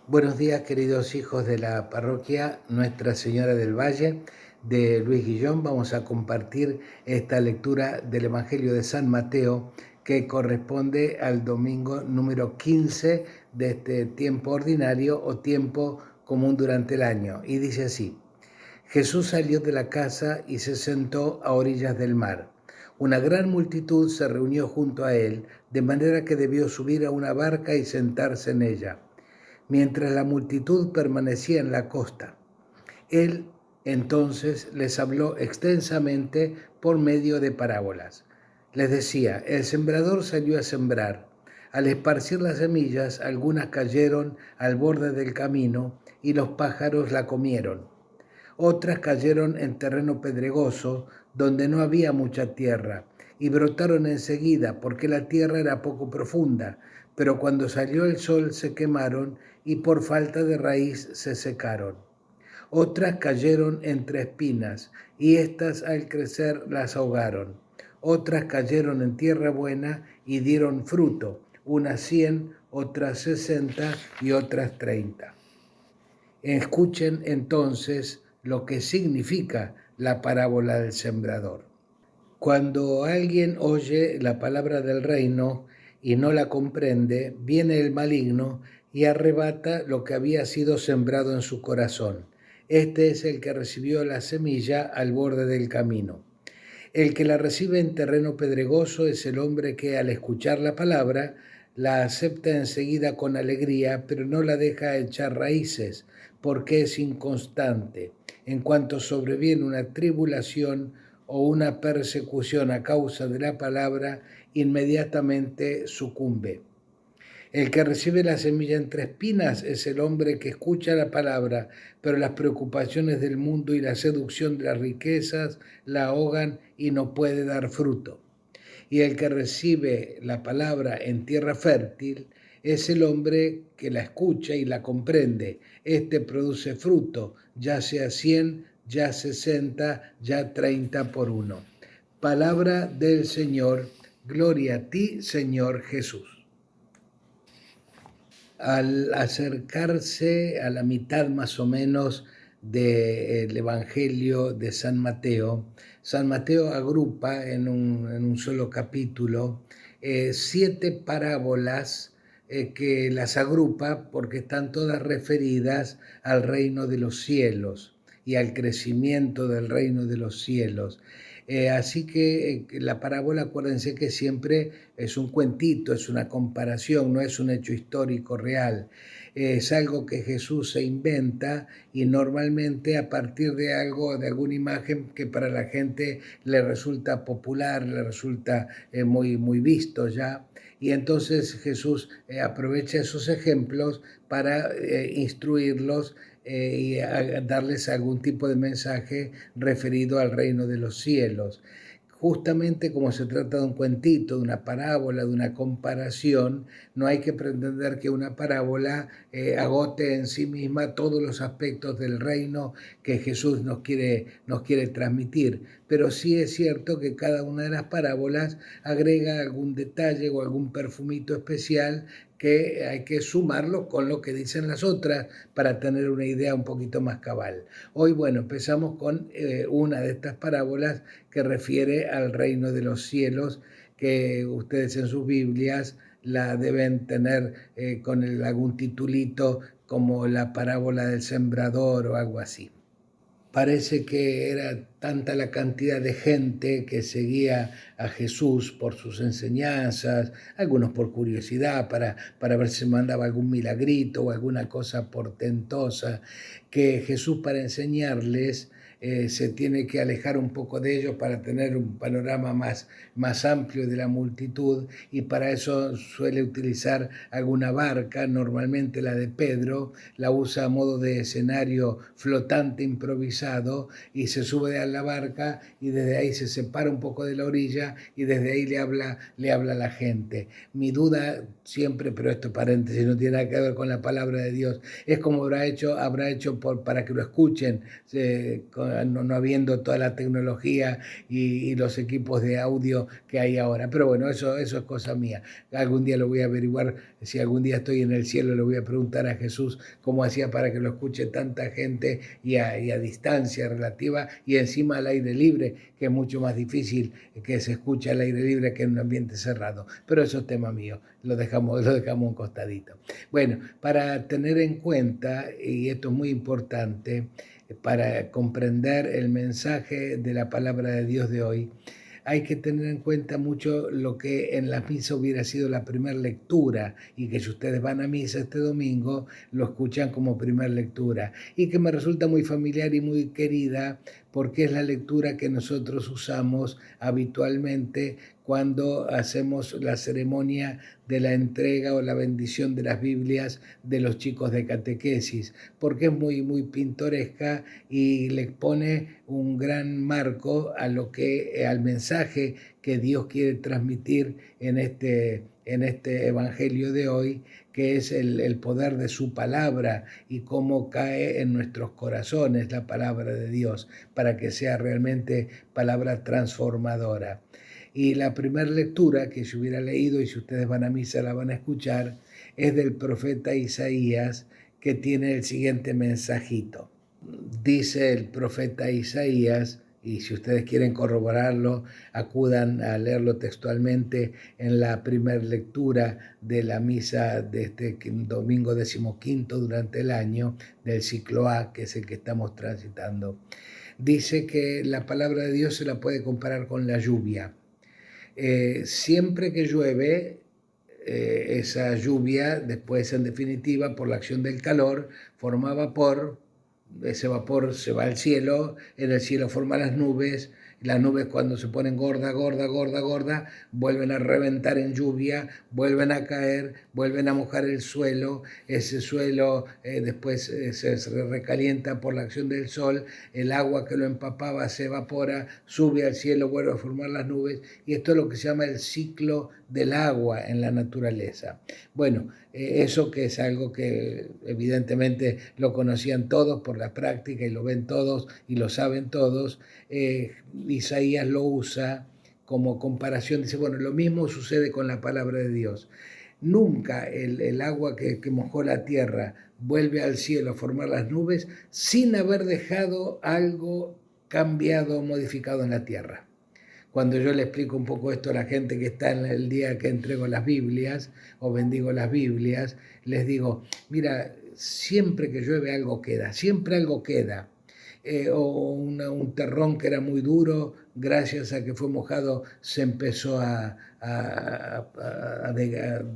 Buenos días, queridos hijos de la parroquia Nuestra Señora del Valle de Luis Guillón. Vamos a compartir esta lectura del Evangelio de San Mateo que corresponde al domingo número 15 de este tiempo ordinario o tiempo común durante el año. Y dice así: Jesús salió de la casa y se sentó a orillas del mar. Una gran multitud se reunió junto a él, de manera que debió subir a una barca y sentarse en ella mientras la multitud permanecía en la costa. Él entonces les habló extensamente por medio de parábolas. Les decía: el sembrador salió a sembrar. Al esparcir las semillas, algunas cayeron al borde del camino y los pájaros la comieron. Otras cayeron en terreno pedregoso, donde no había mucha tierra, y brotaron enseguida, porque la tierra era poco profunda, pero cuando salió el sol se quemaron y por falta de raíz se secaron. Otras cayeron entre espinas, y éstas al crecer las ahogaron. Otras cayeron en tierra buena y dieron fruto, unas 100, otras 60 y otras 30. Escuchen entonces lo que significa la parábola del sembrador. Cuando alguien oye la palabra del reino y no la comprende, viene el maligno y arrebata lo que había sido sembrado en su corazón. Este es el que recibió la semilla al borde del camino. El que la recibe en terreno pedregoso es el hombre que, al escuchar la palabra, la acepta enseguida con alegría, pero no la deja echar raíces, porque es inconstante. En cuanto sobreviene una tribulación o una persecución a causa de la palabra, inmediatamente sucumbe. El que recibe la semilla entre espinas es el hombre que escucha la palabra, pero las preocupaciones del mundo y la seducción de las riquezas la ahogan y no puede dar fruto. Y el que recibe la palabra en tierra fértil es el hombre que la escucha y la comprende. Este produce fruto, ya sea 100, ya 60, ya 30 por uno. Palabra del Señor. Gloria a ti, Señor Jesús. Al acercarse a la mitad más o menos del Evangelio de San Mateo agrupa en un solo capítulo 7 parábolas que las agrupa porque están todas referidas al reino de los cielos y al crecimiento del reino de los cielos. Así que la parábola, acuérdense que siempre es un cuentito, es una comparación, no es un hecho histórico real. Es algo que Jesús se inventa y normalmente a partir de algo, de alguna imagen que para la gente le resulta popular, le resulta muy visto ya. Y entonces Jesús aprovecha esos ejemplos para instruirlos y darles algún tipo de mensaje referido al reino de los cielos. Justamente como se trata de un cuentito, de una parábola, de una comparación, no hay que pretender que una parábola agote en sí misma todos los aspectos del reino que Jesús nos quiere transmitir. Pero sí es cierto que cada una de las parábolas agrega algún detalle o algún perfumito especial que hay que sumarlo con lo que dicen las otras para tener una idea un poquito más cabal. Hoy, bueno, empezamos con una de estas parábolas que refiere al reino de los cielos, que ustedes en sus Biblias la deben tener con algún titulito como la parábola del sembrador o algo así. Parece que era tanta la cantidad de gente que seguía a Jesús por sus enseñanzas, algunos por curiosidad, para ver si mandaba algún milagrito o alguna cosa portentosa, que Jesús, para enseñarles, se tiene que alejar un poco de ellos para tener un panorama más amplio de la multitud, y para eso suele utilizar alguna barca, normalmente la de Pedro, la usa a modo de escenario flotante improvisado, y se sube a la barca y desde ahí se separa un poco de la orilla y desde ahí le habla a la gente. Mi duda siempre, pero esto paréntesis, no tiene nada que ver con la palabra de Dios, es como habrá hecho para que lo escuchen no habiendo toda la tecnología y los equipos de audio que hay ahora. Pero bueno, eso es cosa mía. Algún día lo voy a averiguar, si algún día estoy en el cielo, le voy a preguntar a Jesús cómo hacía para que lo escuche tanta gente y a distancia relativa y encima al aire libre, que es mucho más difícil que se escuche al aire libre que en un ambiente cerrado. Pero eso es tema mío, lo dejamos un costadito. Bueno, para tener en cuenta, y esto es muy importante, para comprender el mensaje de la palabra de Dios de hoy, hay que tener en cuenta mucho lo que en la misa hubiera sido la primera lectura, y que si ustedes van a misa este domingo, lo escuchan como primera lectura, y que me resulta muy familiar y muy querida, porque es la lectura que nosotros usamos habitualmente cuando hacemos la ceremonia de la entrega o la bendición de las Biblias de los chicos de catequesis, porque es muy pintoresca y le pone un gran marco a al mensaje que Dios quiere transmitir en este evangelio de hoy, que es el poder de su palabra y cómo cae en nuestros corazones la palabra de Dios para que sea realmente palabra transformadora. Y la primera lectura que yo hubiera leído, y si ustedes van a misa la van a escuchar, es del profeta Isaías, que tiene el siguiente mensajito. Dice el profeta Isaías, y si ustedes quieren corroborarlo, acudan a leerlo textualmente en la primera lectura de la misa de este domingo 15 durante el año del ciclo A, que es el que estamos transitando. Dice que la palabra de Dios se la puede comparar con la lluvia. Siempre que llueve, esa lluvia, después en definitiva, por la acción del calor, forma vapor. Ese vapor se va al cielo, en el cielo forma las nubes cuando se ponen gorda, vuelven a reventar en lluvia, vuelven a caer, vuelven a mojar el suelo, ese suelo después se recalienta por la acción del sol, el agua que lo empapaba se evapora, sube al cielo, vuelve a formar las nubes, y esto es lo que se llama el ciclo del agua en la naturaleza. Bueno, eso que es algo que evidentemente lo conocían todos por la práctica y lo ven todos y lo saben todos, Isaías lo usa como comparación, dice, bueno, lo mismo sucede con la palabra de Dios. Nunca el agua que mojó la tierra vuelve al cielo a formar las nubes sin haber dejado algo cambiado o modificado en la tierra. Cuando yo le explico un poco esto a la gente que está en el día que entrego las Biblias o bendigo las Biblias, les digo, mira, siempre que llueve algo queda, siempre algo queda. O un terrón que era muy duro, gracias a que fue mojado, se empezó a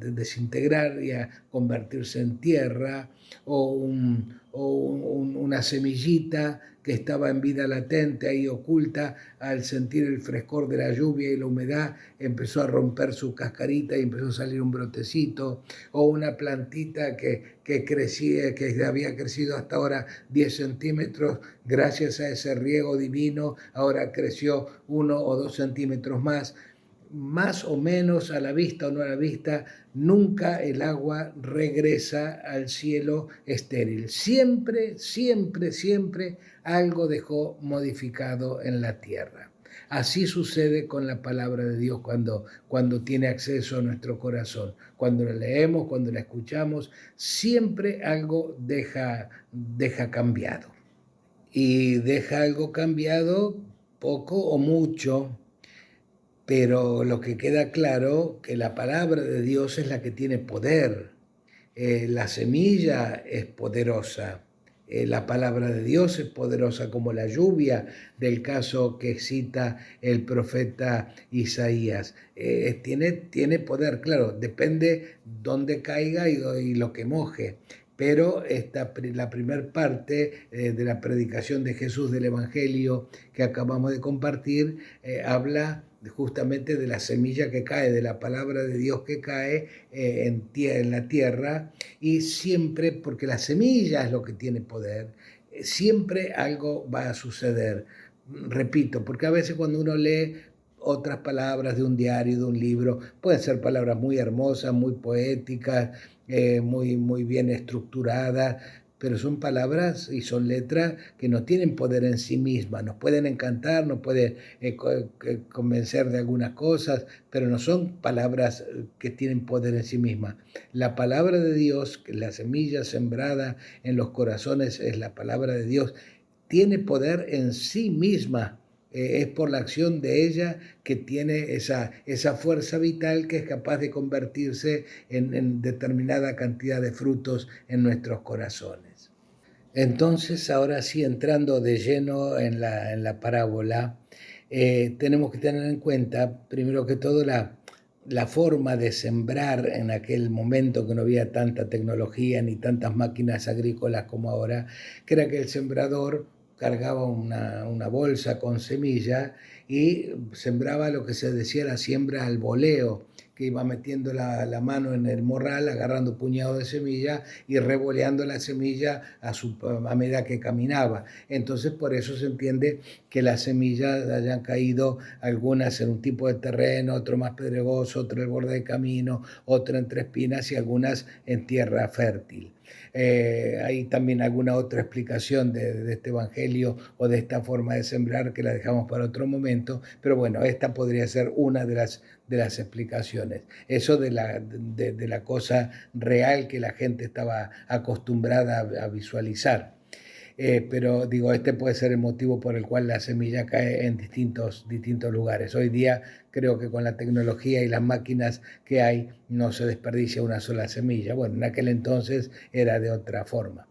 desintegrar y a convertirse en tierra, o una semillita que estaba en vida latente, ahí oculta, al sentir el frescor de la lluvia y la humedad, empezó a romper su cascarita y empezó a salir un brotecito, o una plantita que crecía, que había crecido hasta ahora 10 centímetros, gracias a ese riego divino, ahora creció 1 o 2 centímetros más o menos a la vista o no a la vista, nunca el agua regresa al cielo estéril. Siempre algo dejó modificado en la tierra. Así sucede con la palabra de Dios cuando tiene acceso a nuestro corazón. Cuando la leemos, cuando la escuchamos, siempre algo deja cambiado. Y deja algo cambiado poco o mucho, pero lo que queda claro que la palabra de Dios es la que tiene poder. La semilla es poderosa. La palabra de Dios es poderosa como la lluvia del caso que cita el profeta Isaías. Tiene poder, claro, depende dónde caiga y lo que moje. Pero la primera parte de la predicación de Jesús del Evangelio que acabamos de compartir habla justamente de la semilla que cae, de la palabra de Dios que cae en la tierra, y siempre, porque la semilla es lo que tiene poder, siempre algo va a suceder. Repito, porque a veces cuando uno lee otras palabras de un diario, de un libro, pueden ser palabras muy hermosas, muy poéticas, muy bien estructuradas, pero son palabras y son letras que no tienen poder en sí mismas. Nos pueden encantar, nos pueden convencer de algunas cosas, pero no son palabras que tienen poder en sí mismas. La palabra de Dios, la semilla sembrada en los corazones es la palabra de Dios, tiene poder en sí misma. Es por la acción de ella que tiene esa fuerza vital que es capaz de convertirse en determinada cantidad de frutos en nuestros corazones. Entonces, ahora sí, entrando de lleno en la parábola, tenemos que tener en cuenta, primero que todo, la forma de sembrar en aquel momento que no había tanta tecnología ni tantas máquinas agrícolas como ahora, que era que el sembrador cargaba una bolsa con semilla y sembraba lo que se decía la siembra al voleo, que iba metiendo la mano en el morral, agarrando puñados de semilla y revoleando la semilla a medida que caminaba. Entonces, por eso se entiende que las semillas hayan caído algunas en un tipo de terreno, otro más pedregoso, otro al borde del camino, otro entre espinas y algunas en tierra fértil. Hay también alguna otra explicación de este evangelio o de esta forma de sembrar que la dejamos para otro momento, pero bueno, esta podría ser una de las explicaciones. Eso de la cosa real que la gente estaba acostumbrada a visualizar. Pero digo, este puede ser el motivo por el cual la semilla cae en distintos lugares. Hoy día creo que con la tecnología y las máquinas que hay no se desperdicia una sola semilla. Bueno, en aquel entonces era de otra forma.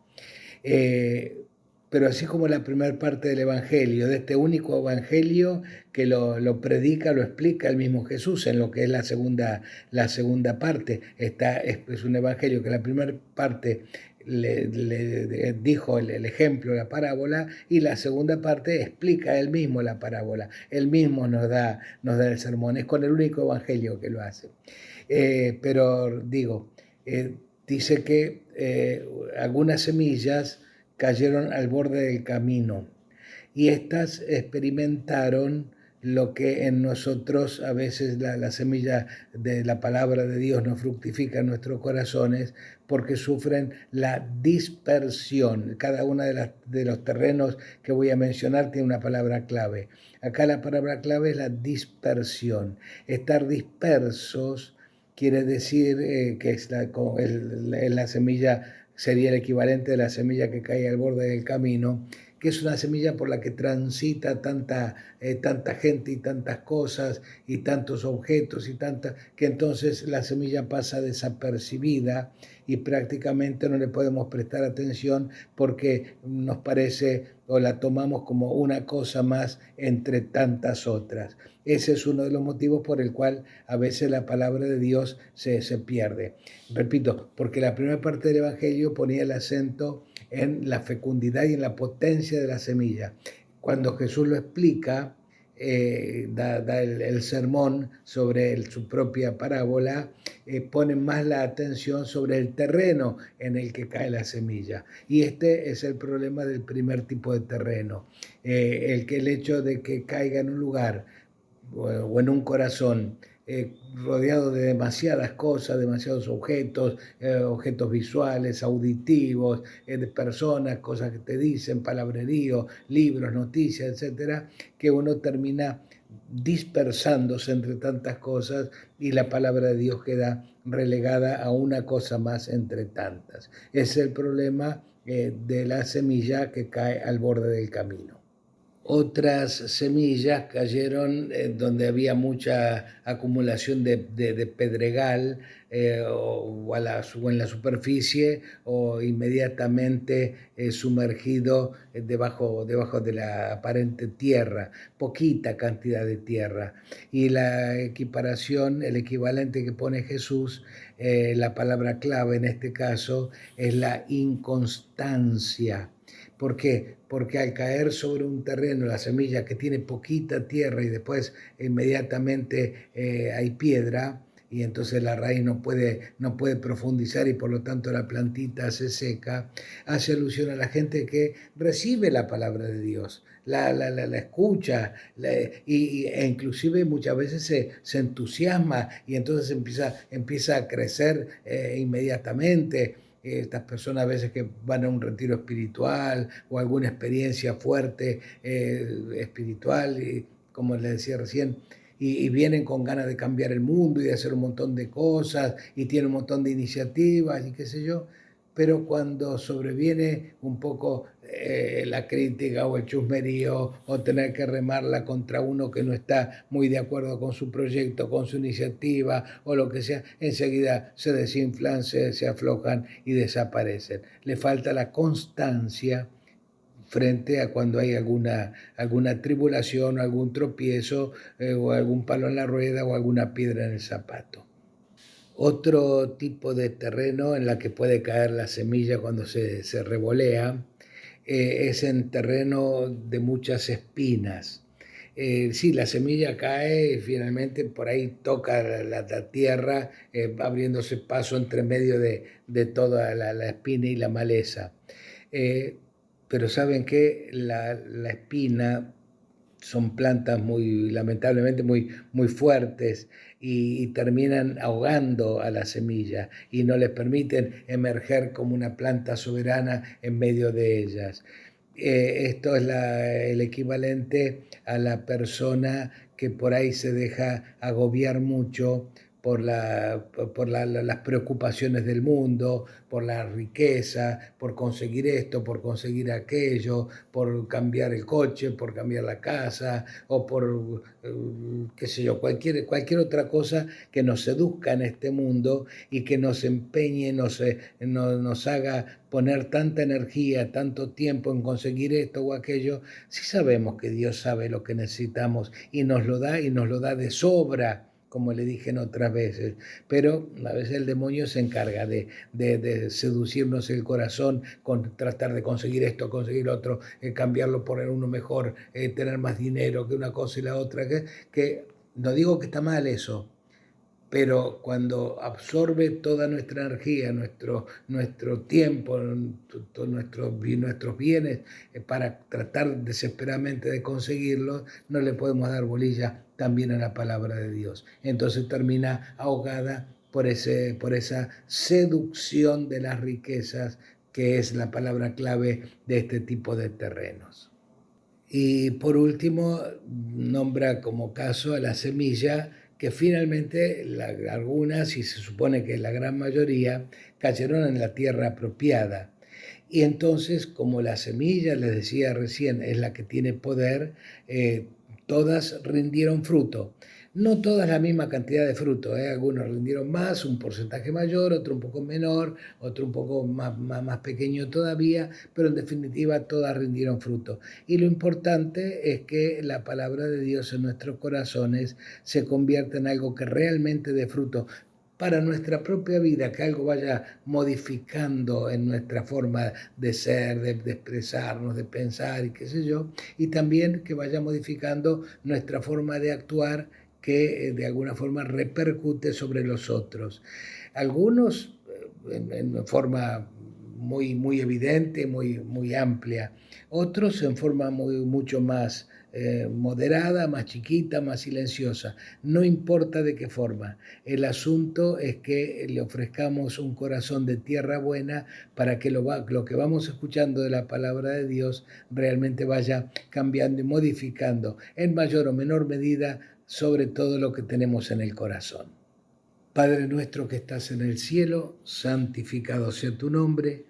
Pero así como la primera parte del Evangelio, de este único Evangelio que lo predica, lo explica el mismo Jesús en lo que es la segunda parte. Es un Evangelio que la primera parte le dijo el ejemplo, la parábola, y la segunda parte explica él mismo la parábola. Él mismo nos da el sermón. Es con el único Evangelio que lo hace. Pero digo, dice que algunas semillas cayeron al borde del camino y estas experimentaron lo que en nosotros a veces la semilla de la palabra de Dios no fructifica en nuestros corazones porque sufren la dispersión. Cada uno de los terrenos que voy a mencionar tiene una palabra clave. Acá la palabra clave es la dispersión. Estar dispersos quiere decir que es la semilla, sería el equivalente de la semilla que cae al borde del camino, que es una semilla por la que transita tanta gente y tantas cosas y tantos objetos que entonces la semilla pasa desapercibida y prácticamente no le podemos prestar atención porque nos parece o la tomamos como una cosa más entre tantas otras. Ese es uno de los motivos por el cual a veces la palabra de Dios se pierde. Repito, porque la primera parte del Evangelio ponía el acento en la fecundidad y en la potencia de la semilla. Cuando Jesús lo explica, da el sermón sobre su propia parábola, pone más la atención sobre el terreno en el que cae la semilla. Y este es el problema del primer tipo de terreno. El hecho de que caiga en un lugar o en un corazón rodeado de demasiadas cosas, demasiados objetos visuales, auditivos, de personas, cosas que te dicen, palabrerío, libros, noticias, etcétera, que uno termina dispersándose entre tantas cosas y la palabra de Dios queda relegada a una cosa más entre tantas. Es el problema de la semilla que cae al borde del camino. Otras semillas cayeron donde había mucha acumulación de pedregal o en la superficie o inmediatamente sumergido debajo de la aparente tierra, poquita cantidad de tierra. Y la equiparación, el equivalente que pone Jesús, la palabra clave en este caso, es la inconstancia. ¿Por qué? Porque al caer sobre un terreno la semilla que tiene poquita tierra y después inmediatamente hay piedra y entonces la raíz no puede profundizar y por lo tanto la plantita se seca, hace alusión a la gente que recibe la palabra de Dios, la escucha e inclusive muchas veces se entusiasma y entonces empieza a crecer inmediatamente. estas personas a veces que van a un retiro espiritual o alguna experiencia fuerte espiritual, y, como les decía recién, y vienen con ganas de cambiar el mundo y de hacer un montón de cosas y tienen un montón de iniciativas y qué sé yo, pero cuando sobreviene un poco la crítica o el chusmerío o tener que remarla contra uno que no está muy de acuerdo con su proyecto, con su iniciativa o lo que sea, enseguida se desinflan, se aflojan y desaparecen. Le falta la constancia frente a cuando hay alguna tribulación, algún tropiezo o algún palo en la rueda o alguna piedra en el zapato. Otro tipo de terreno en la que puede caer la semilla cuando se revolea es en terreno de muchas espinas. Sí, la semilla cae y finalmente por ahí toca la tierra, abriéndose paso entre medio de toda la espina y la maleza. Eh, pero saben que la espina son plantas muy, lamentablemente, muy fuertes y terminan ahogando a la semilla y no les permiten emerger como una planta soberana en medio de ellas. Esto es el equivalente a la persona que por ahí se deja agobiar mucho por las preocupaciones del mundo, por la riqueza, por conseguir esto, por conseguir aquello, por cambiar el coche, por cambiar la casa o por, qué sé yo, cualquier otra cosa que nos seduzca en este mundo y que nos empeñe, nos haga poner tanta energía, tanto tiempo en conseguir esto o aquello, si sabemos que Dios sabe lo que necesitamos y nos lo da y nos lo da de sobra, como le dije en otras veces, pero a veces el demonio se encarga de seducirnos el corazón con tratar de conseguir esto, conseguir otro, cambiarlo por uno mejor, tener más dinero que una cosa y la otra, que no digo que está mal eso, pero cuando absorbe toda nuestra energía, nuestro tiempo, nuestros bienes para tratar desesperadamente de conseguirlos, no le podemos dar bolilla también a la palabra de Dios. Entonces termina ahogada por esa seducción de las riquezas que es la palabra clave de este tipo de terrenos. Y por último, nombra como caso a la semilla que finalmente algunas, y se supone que la gran mayoría, cayeron en la tierra apropiada. Y entonces, como la semilla, les decía recién, es la que tiene poder, todas rindieron fruto. No todas la misma cantidad de fruto, algunos rindieron más, un porcentaje mayor, otro un poco menor, otro un poco más pequeño todavía, pero en definitiva todas rindieron fruto. Y lo importante es que la palabra de Dios en nuestros corazones se convierta en algo que realmente dé fruto para nuestra propia vida, que algo vaya modificando en nuestra forma de ser, de expresarnos, de pensar y qué sé yo, y también que vaya modificando nuestra forma de actuar, que de alguna forma repercute sobre los otros. Algunos en forma muy evidente, muy amplia, otros en forma mucho más moderada, más chiquita, más silenciosa. No importa de qué forma. El asunto es que le ofrezcamos un corazón de tierra buena para que lo que vamos escuchando de la palabra de Dios realmente vaya cambiando y modificando en mayor o menor medida sobre todo lo que tenemos en el corazón. Padre nuestro que estás en el cielo, santificado sea tu nombre.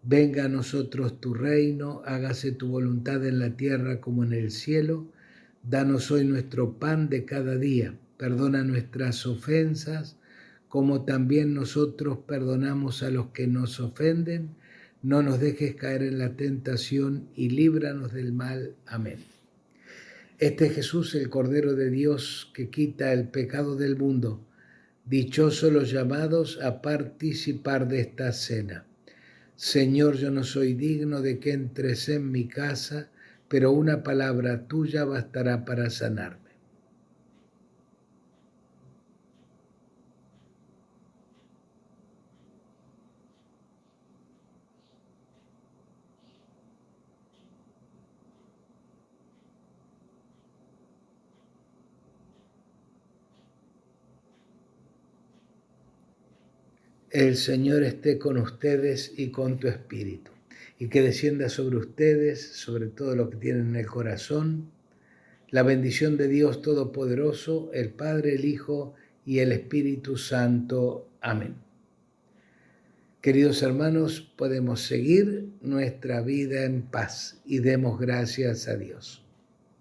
Venga a nosotros tu reino, hágase tu voluntad en la tierra como en el cielo. Danos hoy nuestro pan de cada día. Perdona nuestras ofensas, como también nosotros perdonamos a los que nos ofenden. No nos dejes caer en la tentación y líbranos del mal. Amén. Este es Jesús, el Cordero de Dios, que quita el pecado del mundo. Dichosos los llamados a participar de esta cena. Señor, yo no soy digno de que entres en mi casa, pero una palabra tuya bastará para sanarme. El Señor esté con ustedes y con tu espíritu, y que descienda sobre ustedes, sobre todo lo que tienen en el corazón, la bendición de Dios Todopoderoso, el Padre, el Hijo y el Espíritu Santo. Amén. Queridos hermanos, podemos seguir nuestra vida en paz y demos gracias a Dios.